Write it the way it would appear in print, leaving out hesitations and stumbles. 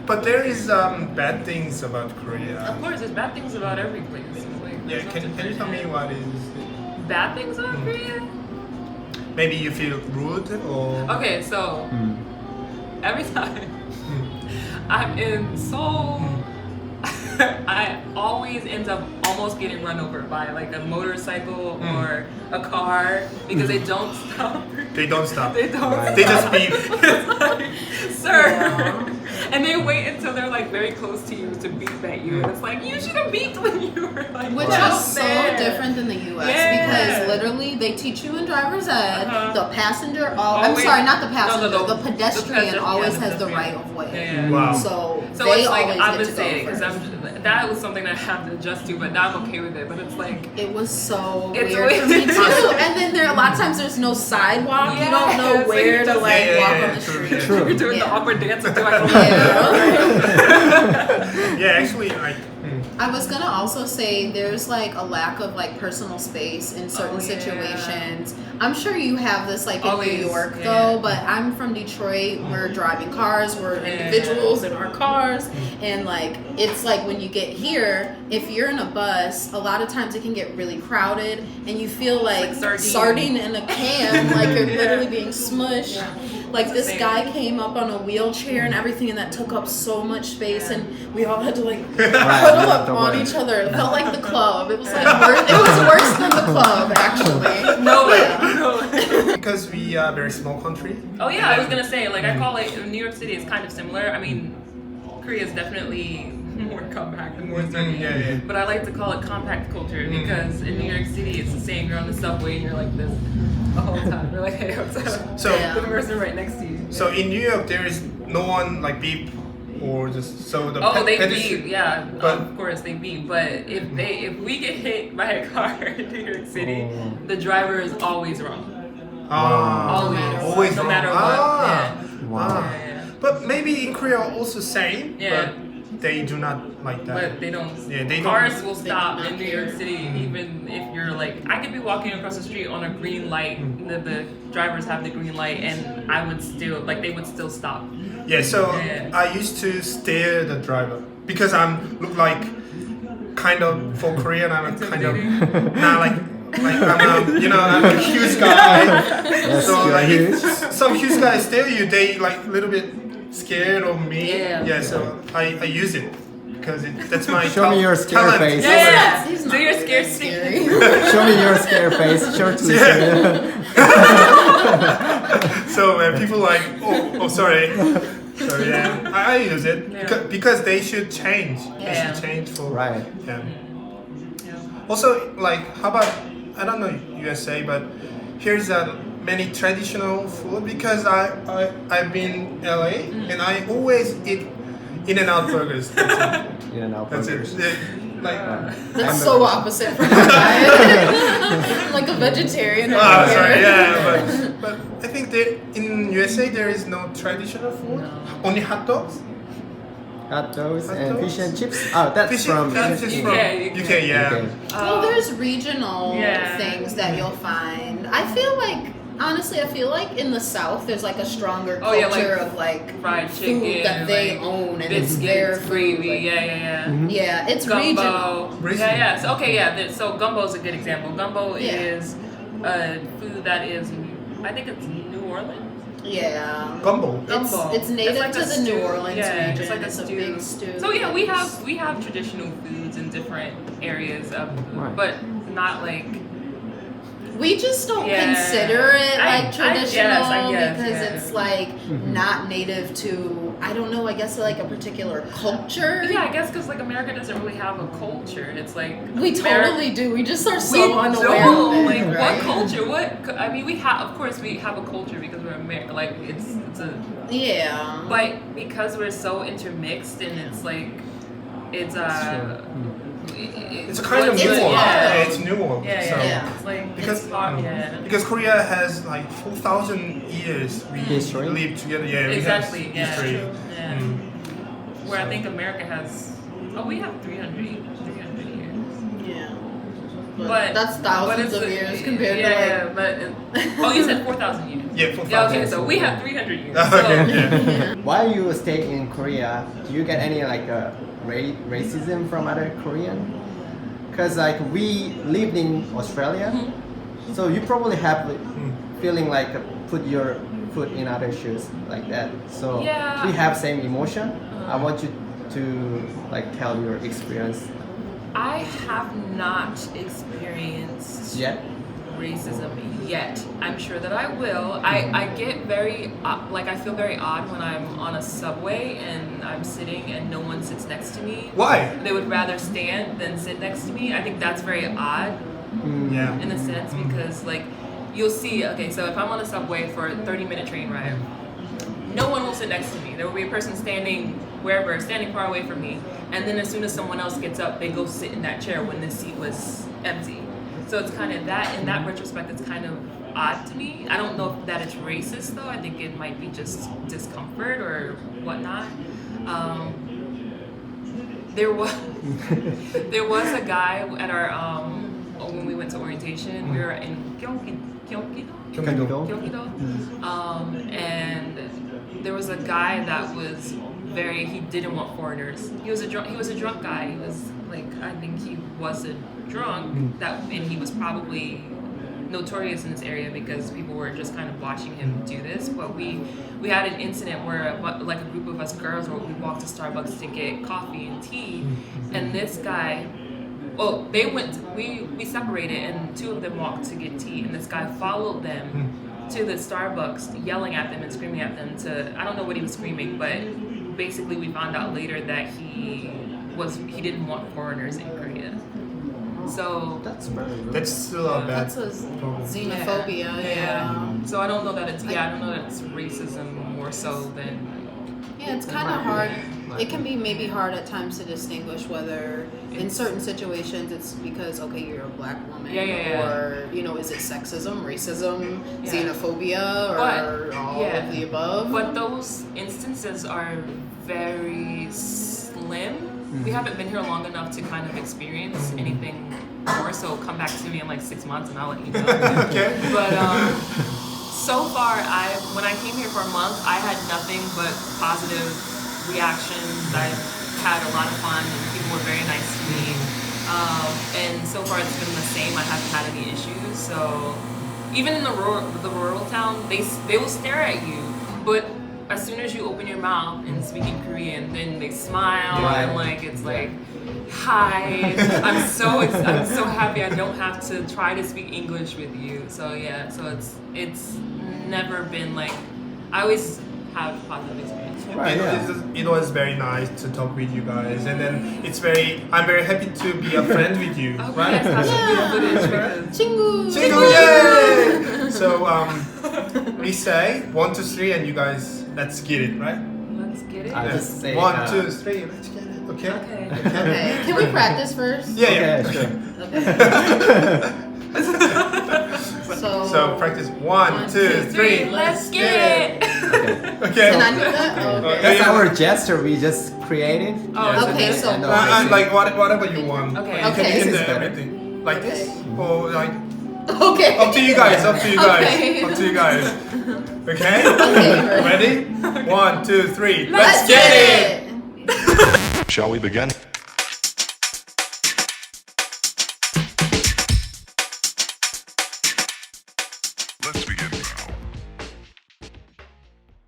But there is bad things about Korea. Of course, there's bad things about every place. Like, Yeah, can you tell me what is bad things about Korea? maybe you feel rude or Okay, so every time I'm in Seoul, I always end up almost getting run over by like a motorcycle or a car because they don't stop. they don't stop. They don't. Right. They just beep. It's like, sir. And they wait until they're like very close to you to beep at you. And it's like, you should have beeped when you were like Which out is so there. different than the US Yeah. because literally they teach you in driver's ed, the passenger, I'm Always- sorry, not the passenger, no, the pedestrian always has the pedestrian. right of way. Yeah. Wow. So So they it's like always I've get been to saying go because first. that was something that I had to adjust to, but now I'm okay with it. But it's like It was so It's weird for me weird. too. And then there a lot of times there's no sidewalk. You don't know Yeah, so where you to just- like Yeah, walk yeah, on the true, street. True. you're doing the Yeah. awkward dance until I go. Yeah, actually, like I was gonna also say there's like a lack of like personal space in certain Oh, yeah. situations. I'm sure you have this like in Always, New York yeah. though, but I'm from Detroit. We're driving cars, we're Yeah. individuals in our cars, and like it's like when you get here, if you're in a bus, a lot of times it can get really crowded, and you feel like, like sardine in a can, like you're literally being smushed. Yeah. Like this Same. guy came up on a wheelchair and everything, and that took up so much space, Yeah. and we all had to like Right, cuddle you up have to on wait. each other. It felt like the club. It was like worse. It was worse than the club, actually. No way. Yeah. No. because we are a very small country. Oh yeah, I was gonna say like I call it New York City is kind of similar. I mean, Korea is definitely more compact and more sturdy. Yeah, yeah. But I like to call it compact culture because in New York City it's the same. You're on the subway and you're like this the whole time. You're like, hey, what's up? So Yeah. The person right next to you. so in New York there is no one like beep or just so the Oh, they pedestrian- beep, yeah. But- Of course they beep. But if we get hit by a car in New York City, the driver is always wrong. Always no wrong. matter what. Ah. Wow. Ah. Yeah. But maybe in Korea also same. Yeah. But they do not like that. But they don't. Yeah, they don't- Cars will They stop do not in New York care. City, even if you're like, I could be walking across the street on a green light. The drivers have the green light, and I would still like they would still stop. Yeah, so Yeah. I used to stare the driver because I'm look like kind of for Korean I'm a kind of nah like I'm a, I'm a huge guy. Yes, So you're like huge. if some huge guys stare you, they like a little bit scared of me. Yeah. So I use it because that's my Show me your scare talent. face. Yeah. He's Do not your really scare that scene. scary. Show me your scare face. Show to So when people like oh sorry. So yeah, I use it Yeah. because they should change. They Yeah. should change for Right. Yeah. Yeah. Also, like, how about I don't know USA, but here's many traditional food because I've been LA and I always eat In-N-Out burgers. That's it. You know, That's it. burgers. Like, That's so opposite from my diet. Like a vegetarian. over oh, here. sorry, yeah, but I think in USA there is no traditional food. Only hot dogs. Hot dogs Hot and dogs? fish and chips. Oh, that's from That's just from UK. UK, yeah. UK. Well, there's regional Yeah. things that you'll find. I feel like, honestly, I feel like in the South there's like a stronger Oh, yeah, culture like of like fried chicken food that they like, own and it's their biscuits, food. gravy. like- Yeah. Yeah, it's regional. Gumbo. Yeah. So, okay, yeah. So gumbo is a good example. Gumbo Yeah. is a food that is, I think it's New Orleans. Yeah. Gumbo. Gumbo. It's native like to a the stew. New Orleans Yeah, region. it's like a It's a stew. big stew. So yeah, we have traditional foods in different areas of, Right. but not like. We just don't Yeah. consider it like traditional I guess, because yeah. it's like not native to, I don't know, I guess like a particular culture. Yeah, I guess because like America doesn't really have a culture. It's like We totally do. We just are so we unaware don't. of it, Like right? what culture? What I mean, we have of course we have a culture because we're America. Like it's a Yeah. but because we're so intermixed and it's like it's It's a kind of It's nuance. hard. Yeah, it's nuance. Yeah, So. Yeah. It's like Because it's hard, yeah. because Korea has like 4,000 years we History. live together. Yeah, we Exactly. have Yeah. history. Yeah. Where I think America has, we have 300 years. Yeah. But that's thousands of years compared to you said 4,000 years. Yeah, 4,000. Yeah, okay, so we have 300 years. Okay, So. yeah. While you stay in Korea, do you get any like racism from other Korean? Because like we lived in Australia, so you probably have feeling like put your foot in other shoes like that. So Yeah. we have same emotion. I want you to like tell your experience I have not experienced yet. racism yet. I'm sure that I will. I get very, I feel very odd when I'm on a subway and I'm sitting and no one sits next to me. Why? They would rather stand than sit next to me. I think that's very odd Yeah. in a sense because like you'll see, okay, so if I'm on a subway for a 30-minute train ride, no one will sit next to me. There will be a person standing far away from me, and then as soon as someone else gets up, they go sit in that chair when the seat was empty. So it's kind of that, in that retrospect, it's kind of odd to me. I don't know if that it's racist though. I think it might be just discomfort or whatnot. There was a guy at our when we went to orientation. We were in Gyeonggi-do, and there was a guy that was he didn't want foreigners. He was a drunk guy. He was like, I think he was a drunk and he was probably notorious in this area because people were just kind of watching him do this. But we had an incident where like a group of us girls we walked to Starbucks to get coffee and tea, and this guy, we separated and two of them walked to get tea, and this guy followed them to the Starbucks, yelling at them and screaming at them I don't know what he was screaming, but basically we found out later that he didn't want foreigners in Korea. So That's very rude. That's still a bad That's a problem. xenophobia. Yeah. So I don't know that it's racism more so than Yeah, it's kind of hard. It can be maybe hard at times to distinguish whether in certain situations it's because you're a black woman, or is it sexism, racism, xenophobia, or all of the above. But those instances are very slim. We haven't been here long enough to kind of experience anything more. So come back to me in like 6 months and I'll let you know. Okay. But so far, when I came here for a month, I had nothing but positive reactions. I had a lot of fun, and people were very nice to me. And so far, it's been the same. I haven't had any issues. So even in the rural town, they will stare at you, but as soon as you open your mouth and speak in Korean, then they smile and it's like, hi. I'm so happy I don't have to try to speak English with you. So it's never been like, I always have positive experience. It was very nice to talk with you guys, and then I'm very happy to be a friend with you. I hope right? you guys have some good footage because 친구. Yay! So we say 1, 2, 3, and you guys let's get it, right? let's get it. I just say 1, 2, 3, let's get it. Okay. Okay. Okay. Can we practice first? Yeah. Okay, sure. So practice 1, 2, 3. Let's get it. Okay. Can I do that? Okay. That's our gesture we just created. Okay, so like whatever you want. Okay. You can Okay. do This is better. everything like this or like okay. up to you guys. Okay. Up to you guys. Okay. Okay. Ready? 1, 2, 3. Let's get it. Shall we begin?